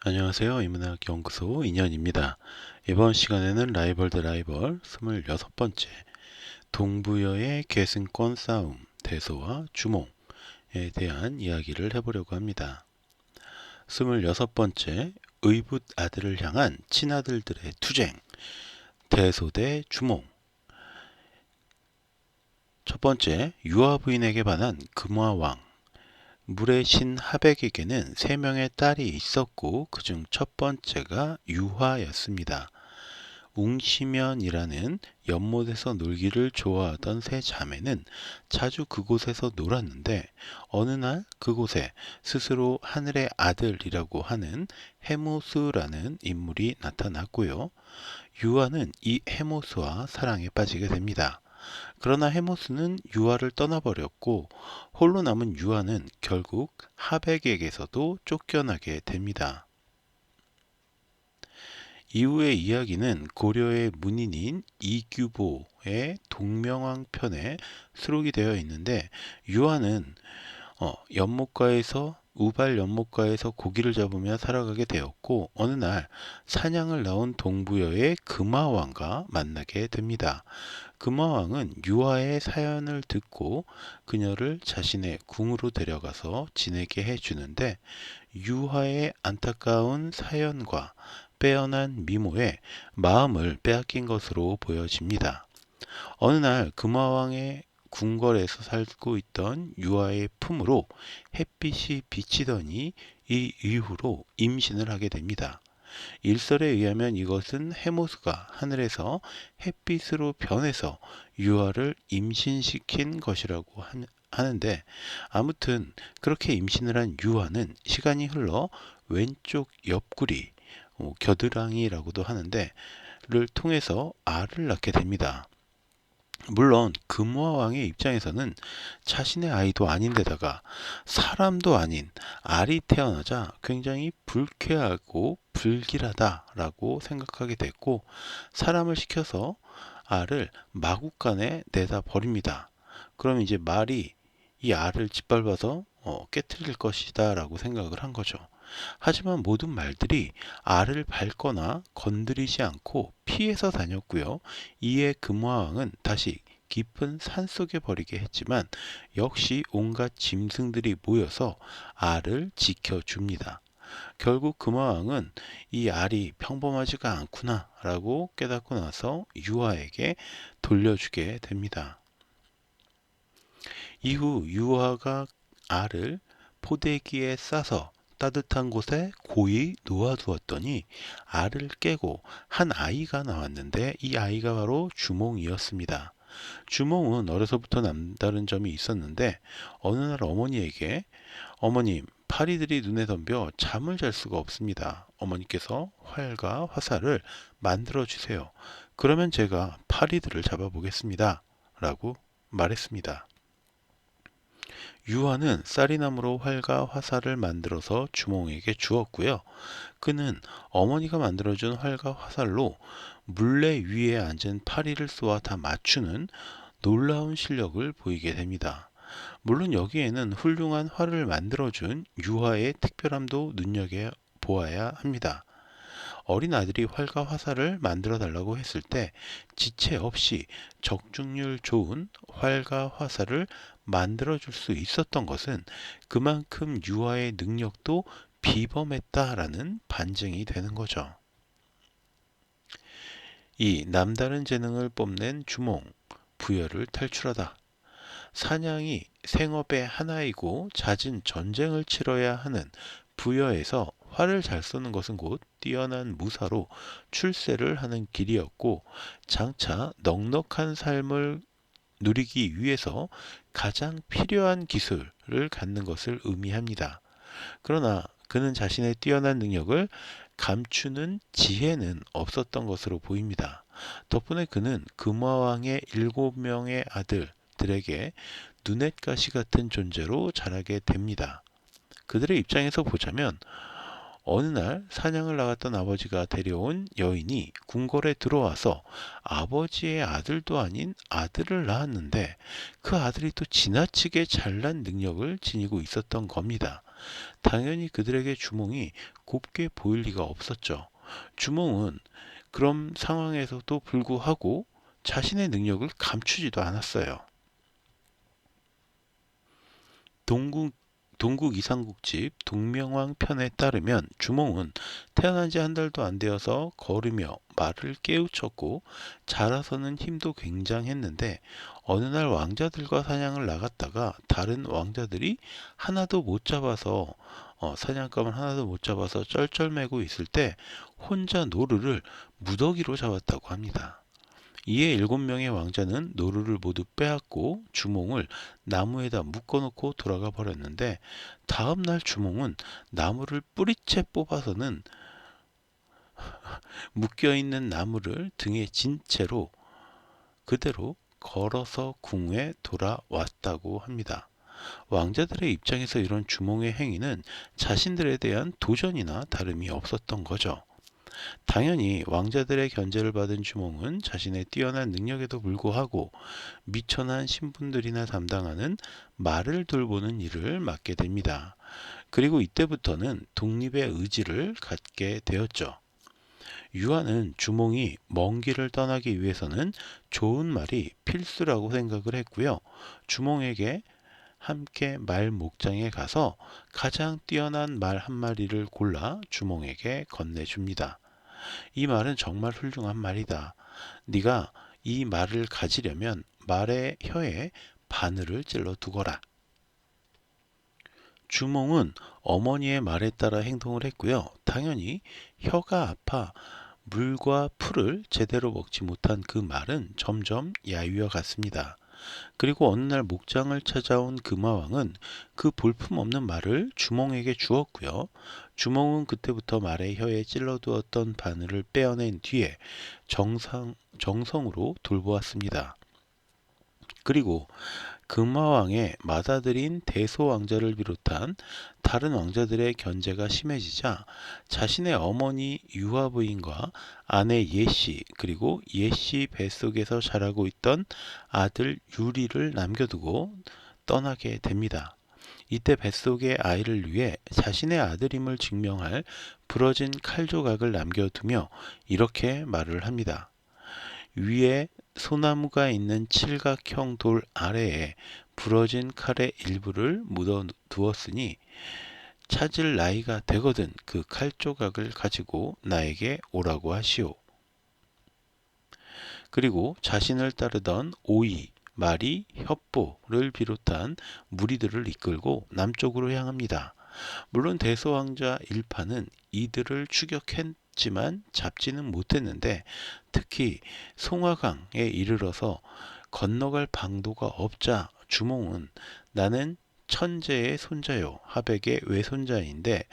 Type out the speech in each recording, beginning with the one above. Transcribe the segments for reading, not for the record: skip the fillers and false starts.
안녕하세요. 인문학연구소 인현입니다. 이번 시간에는 라이벌 대 라이벌 26번째 동부여의 계승권 싸움 대소와 주몽에 대한 이야기를 해보려고 합니다. 26번째 의붓 아들을 향한 친아들들의 투쟁 대소 대 주몽. 첫 번째, 유아 부인에게 반한 금화왕. 물의 신 하백에게는 3명의 딸이 있었고 그중 첫 번째가 유화였습니다. 웅시면이라는 연못에서 놀기를 좋아하던 세 자매는 자주 그곳에서 놀았는데 어느 날 그곳에 스스로 하늘의 아들이라고 하는 헤모스라는 인물이 나타났고요. 유아는 이 헤모스와 사랑에 빠지게 됩니다. 그러나 헤모스는 유아를 떠나버렸고 홀로 남은 유아는 결국 하백에게서도 쫓겨나게 됩니다. 이후의 이야기는 고려의 문인인 이규보의 동명왕편에 수록이 되어 있는데 유아는 우발 연못가에서 고기를 잡으며 살아가게 되었고 어느 날 사냥을 나온 동부여의 금화왕과 만나게 됩니다. 금화왕은 유아의 사연을 듣고 그녀를 자신의 궁으로 데려가서 지내게 해주는데 유아의 안타까운 사연과 빼어난 미모에 마음을 빼앗긴 것으로 보여집니다. 어느 날 금화왕의 궁궐에서 살고 있던 유아의 품으로 햇빛이 비치더니 이 이후로 임신을 하게 됩니다. 일설에 의하면 이것은 헤모스가 하늘에서 햇빛으로 변해서 유아를 임신시킨 것이라고 하는데 아무튼 그렇게 임신을 한 유아는 시간이 흘러 왼쪽 옆구리 겨드랑이라고도 하는데 를 통해서 알을 낳게 됩니다. 물론 금화왕의 입장에서는 자신의 아이도 아닌데다가 사람도 아닌 알이 태어나자 굉장히 불쾌하고 불길하다라고 생각하게 됐고 사람을 시켜서 알을 마구간에 내다 버립니다. 그럼 이제 말이 이 알을 짓밟아서 깨트릴 것이다 라고 생각을 한 거죠. 하지만 모든 말들이 알을 밟거나 건드리지 않고 피해서 다녔고요. 이에 금화왕은 다시 깊은 산속에 버리게 했지만 역시 온갖 짐승들이 모여서 알을 지켜줍니다. 결국 금화왕은 이 알이 평범하지가 않구나 라고 깨닫고 나서 유아에게 돌려주게 됩니다. 이후 유아가 알을 포대기에 싸서 따뜻한 곳에 고이 놓아두었더니 알을 깨고 한 아이가 나왔는데 이 아이가 바로 주몽이었습니다. 주몽은 어려서부터 남다른 점이 있었는데 어느 날 어머니에게 어머님, 파리들이 눈에 덤벼 잠을 잘 수가 없습니다. 어머니께서 활과 화살을 만들어 주세요. 그러면 제가 파리들을 잡아보겠습니다. 라고 말했습니다. 유아는 쌀이나무로 활과 화살을 만들어서 주몽에게 주었고요. 그는 어머니가 만들어준 활과 화살로 물레 위에 앉은 파리를 쏘아 다 맞추는 놀라운 실력을 보이게 됩니다. 물론 여기에는 훌륭한 활을 만들어준 유아의 특별함도 눈여겨보아야 합니다. 어린 아들이 활과 화살을 만들어 달라고 했을 때 지체 없이 적중률 좋은 활과 화살을 만들어 줄 수 있었던 것은 그만큼 유아의 능력도 비범했다라는 반증이 되는 거죠. 이 남다른 재능을 뽐낸 주몽, 부여를 탈출하다. 사냥이 생업의 하나이고 잦은 전쟁을 치러야 하는 부여에서 활을 잘 쏘는 것은 곧 뛰어난 무사로 출세를 하는 길이었고 장차 넉넉한 삶을 누리기 위해서 가장 필요한 기술을 갖는 것을 의미합니다. 그러나 그는 자신의 뛰어난 능력을 감추는 지혜는 없었던 것으로 보입니다. 덕분에 그는 금화왕의 7명의 아들들에게 눈엣가시 같은 존재로 자라게 됩니다. 그들의 입장에서 보자면 어느 날 사냥을 나갔던 아버지가 데려온 여인이 궁궐에 들어와서 아버지의 아들도 아닌 아들을 낳았는데 그 아들이 또 지나치게 잘난 능력을 지니고 있었던 겁니다. 당연히 그들에게 주몽이 곱게 보일 리가 없었죠. 주몽은 그런 상황에서도 불구하고 자신의 능력을 감추지도 않았어요. 동국, 동국 이상국집 동명왕 편에 따르면 주몽은 태어난 지 한 달도 안 되어서 걸으며 말을 깨우쳤고 자라서는 힘도 굉장했는데 어느 날 왕자들과 사냥을 나갔다가 다른 왕자들이 하나도 못 잡아서 사냥감을 하나도 못 잡아서 쩔쩔매고 있을 때 혼자 노루를 무더기로 잡았다고 합니다. 이에 7명의 왕자는 노루를 모두 빼앗고 주몽을 나무에다 묶어놓고 돌아가 버렸는데 다음 날 주몽은 나무를 뿌리채 뽑아서는 묶여있는 나무를 등에 진 채로 그대로 걸어서 궁에 돌아왔다고 합니다. 왕자들의 입장에서 이런 주몽의 행위는 자신들에 대한 도전이나 다름이 없었던 거죠. 당연히 왕자들의 견제를 받은 주몽은 자신의 뛰어난 능력에도 불구하고 미천한 신분들이나 담당하는 말을 돌보는 일을 맡게 됩니다. 그리고 이때부터는 독립의 의지를 갖게 되었죠. 유아는 주몽이 먼 길을 떠나기 위해서는 좋은 말이 필수라고 생각을 했고요. 주몽에게 함께 말 목장에 가서 가장 뛰어난 말 한 마리를 골라 주몽에게 건네줍니다. 이 말은 정말 훌륭한 말이다. 네가 이 말을 가지려면 말의 혀에 바늘을 찔러 두거라. 주몽은 어머니의 말에 따라 행동을 했고요. 당연히 혀가 아파 물과 풀을 제대로 먹지 못한 그 말은 점점 야위어 갔습니다. 그리고 어느 날 목장을 찾아온 금화왕은 그 볼품없는 말을 주몽에게 주었고요. 주몽은 그때부터 말의 혀에 찔러두었던 바늘을 빼어낸 뒤에 정성으로 돌보았습니다. 그리고 금화왕의 맏아들인 대소왕자를 비롯한 다른 왕자들의 견제가 심해지자 자신의 어머니 유아 부인과 아내 예씨 그리고 예씨 뱃속에서 자라고 있던 아들 유리를 남겨두고 떠나게 됩니다. 이때 뱃속의 아이를 위해 자신의 아들임을 증명할 부러진 칼 조각을 남겨두며 이렇게 말을 합니다. 위에 소나무가 있는 칠각형 돌 아래에 부러진 칼의 일부를 묻어 두었으니 찾을 나이가 되거든 그 칼 조각을 가지고 나에게 오라고 하시오. 그리고 자신을 따르던 오이, 마리, 협보를 비롯한 무리들을 이끌고 남쪽으로 향합니다. 물론 대소왕자 일파는 이들을 추격했지만 잡지는 못했는데 특히 송화강에 이르러서 건너갈 방도가 없자 주몽은 나는 천재의 손자요 하백의 외손자인데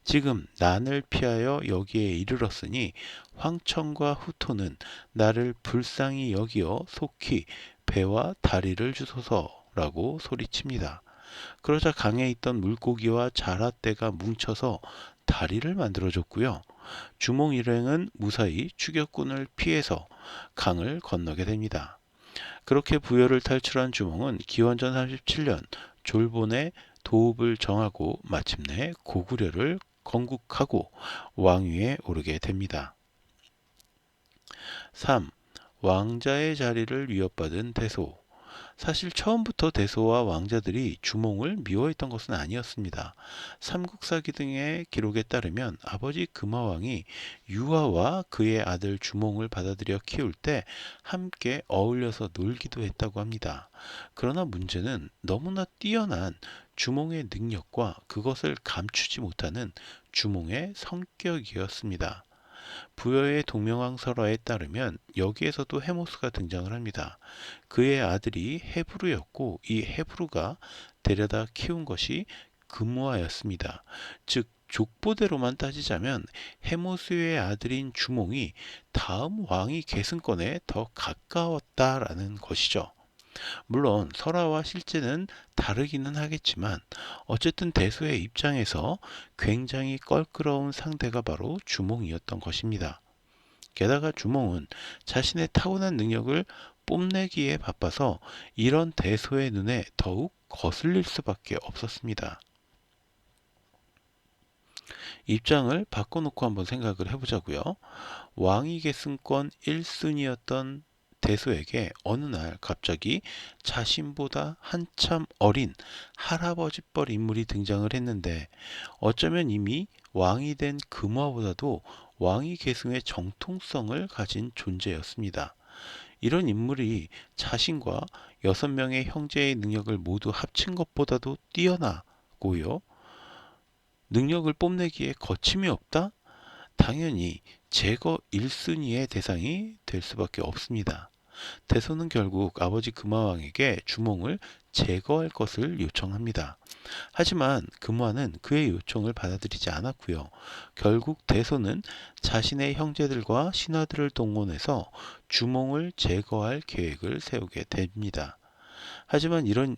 지금 난을 피하여 여기에 이르렀으니 황천과 후토는 나를 불쌍히 여기어 속히 배와 다리를 주소서라고 소리칩니다. 그러자 강에 있던 물고기와 자라떼가 뭉쳐서 다리를 만들어줬고요. 주몽 일행은 무사히 추격군을 피해서 강을 건너게 됩니다. 그렇게 부여를 탈출한 주몽은 기원전 37년 졸본의 도읍을 정하고 마침내 고구려를 건국하고 왕위에 오르게 됩니다. 3. 왕자의 자리를 위협받은 대소. 사실 처음부터 대소와 왕자들이 주몽을 미워했던 것은 아니었습니다. 삼국사기 등의 기록에 따르면 아버지 금화왕이 유아와 그의 아들 주몽을 받아들여 키울 때 함께 어울려서 놀기도 했다고 합니다. 그러나 문제는 너무나 뛰어난 주몽의 능력과 그것을 감추지 못하는 주몽의 성격이었습니다. 부여의 동명왕설화에 따르면 여기에서도 헤모스가 등장을 합니다. 그의 아들이 헤브루였고 이 헤브루가 데려다 키운 것이 금화였습니다. 즉 족보대로만 따지자면 헤모스의 아들인 주몽이 다음 왕위 계승권에 더 가까웠다라는 것이죠. 물론 설화와 실제는 다르기는 하겠지만 어쨌든 대소의 입장에서 굉장히 껄끄러운 상대가 바로 주몽이었던 것입니다. 게다가 주몽은 자신의 타고난 능력을 뽐내기에 바빠서 이런 대소의 눈에 더욱 거슬릴 수밖에 없었습니다. 입장을 바꿔놓고 한번 생각을 해보자고요. 왕위 계승권 1순위였던 대소에게 어느 날 갑자기 자신보다 한참 어린 할아버지뻘 인물이 등장을 했는데 어쩌면 이미 왕이 된 금화보다도 왕위 계승의 정통성을 가진 존재였습니다. 이런 인물이 자신과 6명의 형제의 능력을 모두 합친 것보다도 뛰어나고요. 능력을 뽐내기에 거침이 없다? 당연히 제거 1순위의 대상이 될 수밖에 없습니다. 대소는 결국 아버지 금화왕에게 주몽을 제거할 것을 요청합니다. 하지만 금화는 그의 요청을 받아들이지 않았고요. 결국 대소는 자신의 형제들과 신하들을 동원해서 주몽을 제거할 계획을 세우게 됩니다. 하지만 이런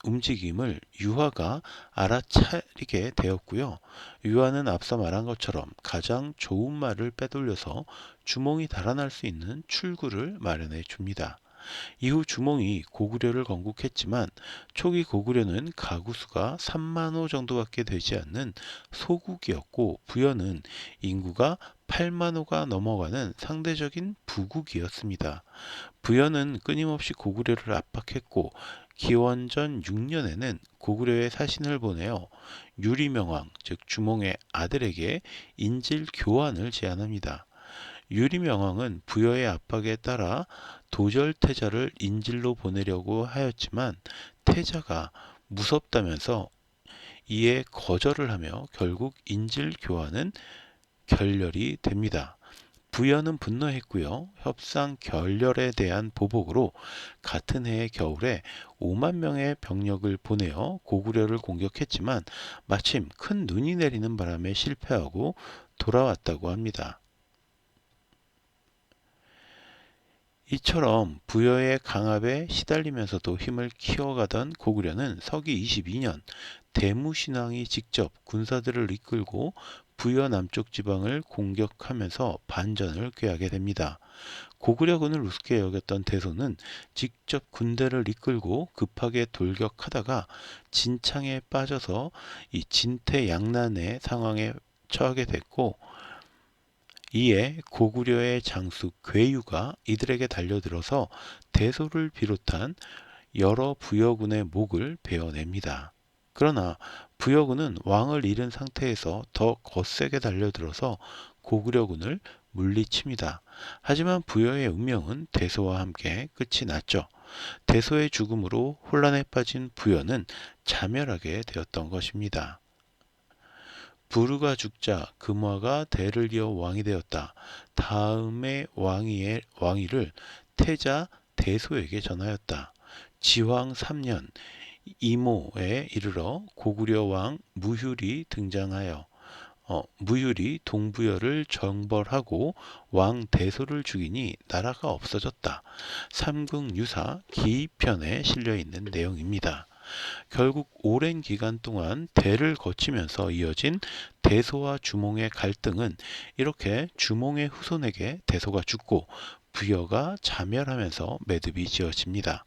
움직임을 유화가 알아차리게 되었고요. 유화는 앞서 말한 것처럼 가장 좋은 말을 빼돌려서 주몽이 달아날 수 있는 출구를 마련해 줍니다. 이후 주몽이 고구려를 건국했지만 초기 고구려는 가구 수가 3만 호 정도밖에 되지 않는 소국이었고 부여는 인구가 8만 호가 넘어가는 상대적인 부국이었습니다. 부여는 끊임없이 고구려를 압박했고 기원전 6년에는 고구려에 사신을 보내어 유리명왕 즉 주몽의 아들에게 인질 교환을 제안합니다. 유리명왕은 부여의 압박에 따라 도절태자를 인질로 보내려고 하였지만 태자가 무섭다면서 이에 거절을 하며 결국 인질 교환은 결렬이 됩니다. 부여는 분노했고요. 협상 결렬에 대한 보복으로 같은 해의 겨울에 5만 명의 병력을 보내어 고구려를 공격했지만 마침 큰 눈이 내리는 바람에 실패하고 돌아왔다고 합니다. 이처럼 부여의 강압에 시달리면서도 힘을 키워가던 고구려는 서기 22년 대무신왕이 직접 군사들을 이끌고 부여 남쪽 지방을 공격하면서 반전을 꾀하게 됩니다. 고구려군을 우습게 여겼던 대소는 직접 군대를 이끌고 급하게 돌격하다가 진창에 빠져서 이 진퇴양난의 상황에 처하게 됐고 이에 고구려의 장수 괴유가 이들에게 달려들어서 대소를 비롯한 여러 부여군의 목을 베어냅니다. 그러나 부여군은 왕을 잃은 상태에서 더 거세게 달려들어서 고구려군을 물리칩니다. 하지만 부여의 운명은 대소와 함께 끝이 났죠. 대소의 죽음으로 혼란에 빠진 부여는 자멸하게 되었던 것입니다. 부르가 죽자 금화가 대를 이어 왕이 되었다. 다음의 왕위를 태자 대소에게 전하였다. 지황 3년 이모에 이르러 고구려 왕 무휴리 등장하여 무휴리 동부여를 정벌하고 왕 대소를 죽이니 나라가 없어졌다. 삼국유사 기편에 실려 있는 내용입니다. 결국 오랜 기간 동안 대를 거치면서 이어진 대소와 주몽의 갈등은 이렇게 주몽의 후손에게 대소가 죽고 부여가 자멸하면서 매듭이 지어집니다.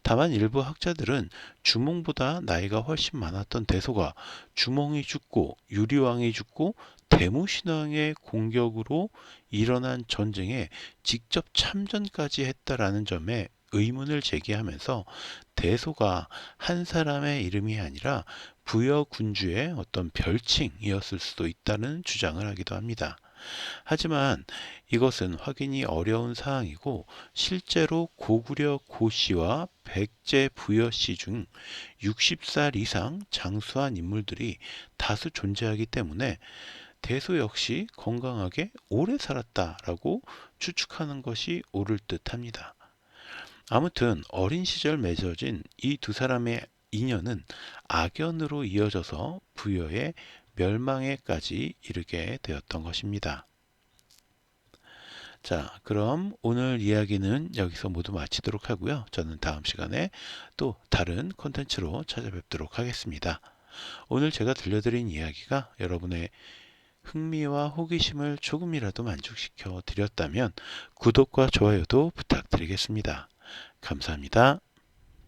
다만 일부 학자들은 주몽보다 나이가 훨씬 많았던 대소가 주몽이 죽고 유리왕이 죽고 대무신왕의 공격으로 일어난 전쟁에 직접 참전까지 했다라는 점에 의문을 제기하면서 대소가 한 사람의 이름이 아니라 부여 군주의 어떤 별칭이었을 수도 있다는 주장을 하기도 합니다. 하지만 이것은 확인이 어려운 사항이고 실제로 고구려 고씨와 백제 부여씨 중 60살 이상 장수한 인물들이 다수 존재하기 때문에 대소 역시 건강하게 오래 살았다라고 추측하는 것이 옳을 듯합니다. 아무튼 어린 시절 맺어진 이 두 사람의 인연은 악연으로 이어져서 부여의 멸망에까지 이르게 되었던 것입니다. 자, 그럼 오늘 이야기는 여기서 모두 마치도록 하고요. 저는 다음 시간에 또 다른 콘텐츠로 찾아뵙도록 하겠습니다. 오늘 제가 들려드린 이야기가 여러분의 흥미와 호기심을 조금이라도 만족시켜 드렸다면 구독과 좋아요도 부탁드리겠습니다. 감사합니다.